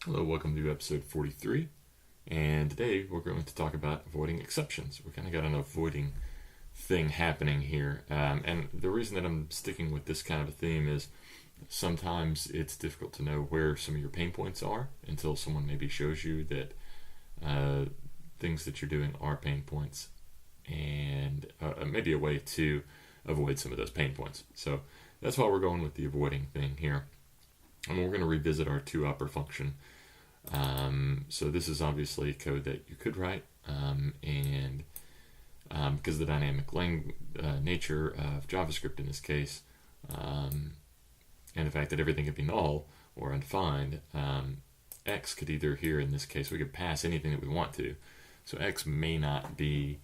Hello, welcome to episode 43. And today we're going to talk about avoiding exceptions. We kind of got an avoiding thing happening here. And the reason that I'm sticking with this kind of a theme is sometimes it's difficult to know where some of your pain points are until someone maybe shows you that things that you're doing are pain points and maybe a way to avoid some of those pain points. So that's why we're going with the avoiding thing here. And we're going to revisit our two upper function. So this is obviously code that you could write, and because of the dynamic nature of JavaScript in this case, and the fact that everything could be null or undefined, X could either here in this case we could pass anything that we want to. So X may not be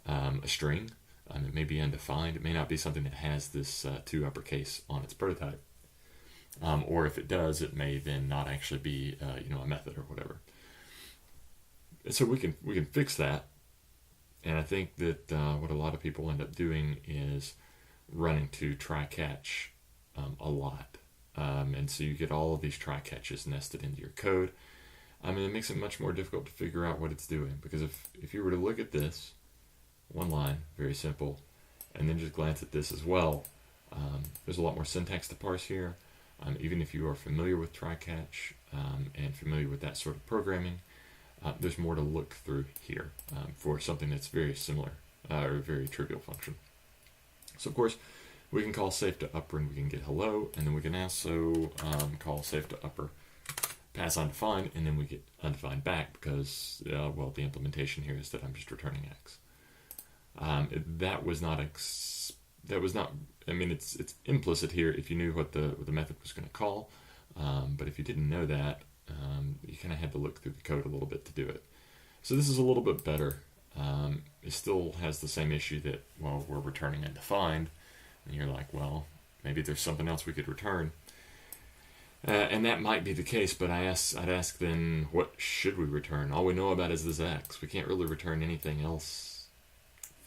a string, it may be undefined, it may not be something that has this two uppercase on its prototype. Or if it does, it may then not actually be a method or whatever. And so we can fix that. And I think that what a lot of people end up doing is running to try catch a lot. And so you get all of these try catches nested into your code. It makes it much more difficult to figure out what it's doing, because if you were to look at this one line, very simple, and then just glance at this as well, there's a lot more syntax to parse here. Even if you are familiar with try-catch and familiar with that sort of programming, there's more to look through here for something that's very similar or a very trivial function. So of course, we can call safe to upper and we can get hello, and then we can also call safe to upper, pass undefined, and then we get undefined back because, the implementation here is that I'm just returning X. It's implicit here if you knew what the method was going to call, but if you didn't know that, you kind of had to look through the code a little bit to do it. So this is a little bit better. It still has the same issue that, we're returning undefined, and you're like, maybe there's something else we could return. And that might be the case, but I'd ask then, what should we return? All we know about is this X. We can't really return anything else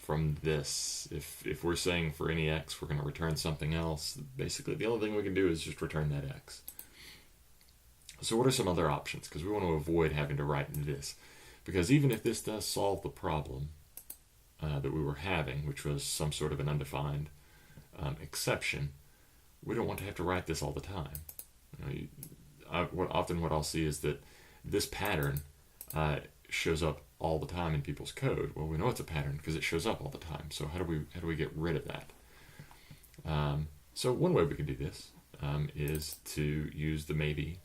from this. If we're saying for any X we're going to return something else, basically the only thing we can do is just return that X. So what are some other options? Because we want to avoid having to write this. Because even if this does solve the problem that we were having, which was some sort of an undefined exception, we don't want to have to write this all the time. What I'll see is that this pattern shows up all the time in people's code. Well, we know it's a pattern because it shows up all the time. So how do we get rid of that? So one way we can do this is to use the maybe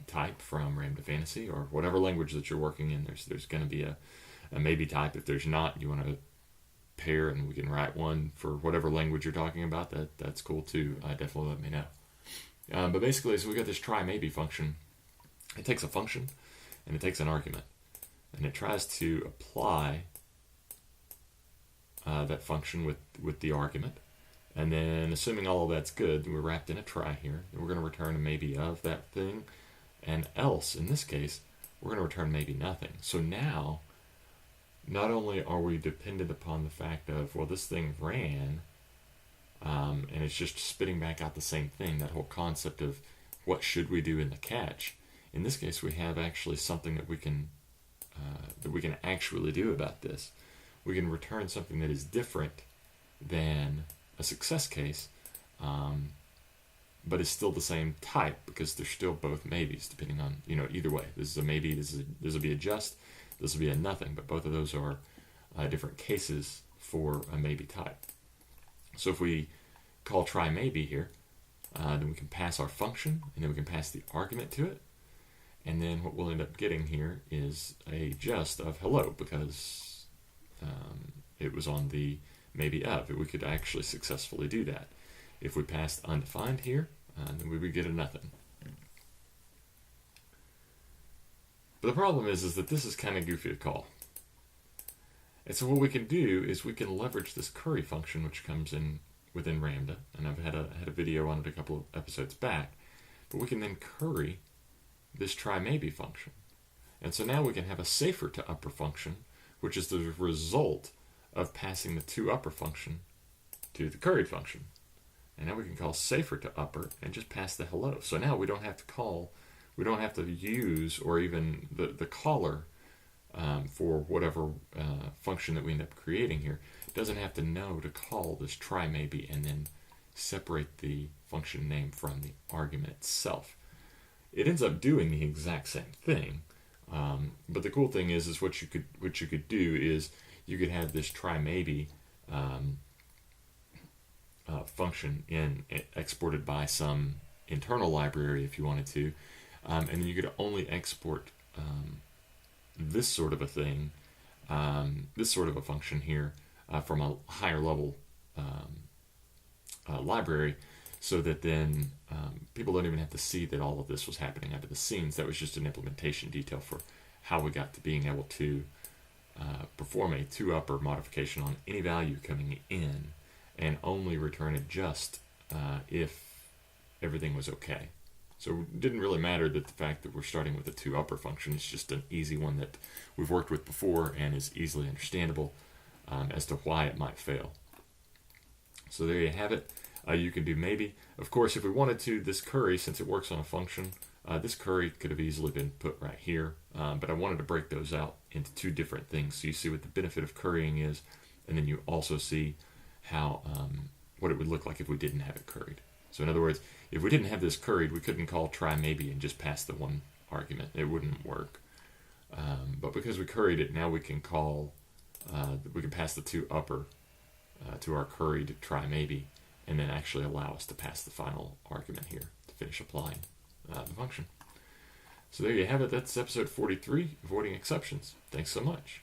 type from Ramda Fantasy or whatever language that you're working in. There's going to be a maybe type. If there's not, you want to pair, and we can write one for whatever language you're talking about. That's cool too. Definitely let me know. But basically, so we got this try maybe function. It takes a function and it takes an argument, and it tries to apply that function with the argument. And then, assuming all of that's good, we're wrapped in a try here. We're going to return a maybe of that thing, and else, in this case, we're going to return maybe nothing. So now, not only are we dependent upon the fact of, this thing ran, and it's just spitting back out the same thing, that whole concept of what should we do in the catch. In this case, we have actually something that we can actually do about this. We can return something that is different than a success case, but is still the same type because they're still both maybes, depending on, either way. This is a maybe, this will be a just, this will be a nothing, but both of those are different cases for a maybe type. So if we call try maybe here, then we can pass our function, and then we can pass the argument to it. And then what we'll end up getting here is a just of hello, because it was on the maybe of. We could actually successfully do that. If we passed undefined here, then we would get a nothing. But the problem is that this is kind of goofy to call. And so what we can do is we can leverage this curry function, which comes in within Ramda, and I've had a video on it a couple of episodes back. But we can then curry this try maybe function. And so now we can have a safer to upper function, which is the result of passing the to upper function to the curried function. And now we can call safer to upper and just pass the hello. So now we don't have to call We don't have to use, or even the caller for whatever function that we end up creating here doesn't have to know to call this try maybe and then separate the function name from the argument itself. It ends up doing the exact same thing, but the cool thing is what you could do is you could have this try maybe function exported by some internal library if you wanted to, and then you could only export this sort of a thing, this sort of a function here from a higher level library, so that then people don't even have to see that all of this was happening under the scenes. That was just an implementation detail for how we got to being able to perform a two-upper modification on any value coming in and only return it just if everything was okay. So it didn't really matter that the fact that we're starting with a two-upper function. It's just an easy one that we've worked with before and is easily understandable as to why it might fail. So there you have it. You can do maybe. Of course, if we wanted to, this curry, since it works on a function, this curry could have easily been put right here, but I wanted to break those out into two different things. So you see what the benefit of currying is, and then you also see how what it would look like if we didn't have it curried. So in other words, if we didn't have this curried, we couldn't call try maybe and just pass the one argument. It wouldn't work. But because we curried it, now we can call, we can pass the two upper to our curried try maybe, and then actually allow us to pass the final argument here to finish applying the function. So there you have it. That's episode 43, Avoiding Exceptions. Thanks so much.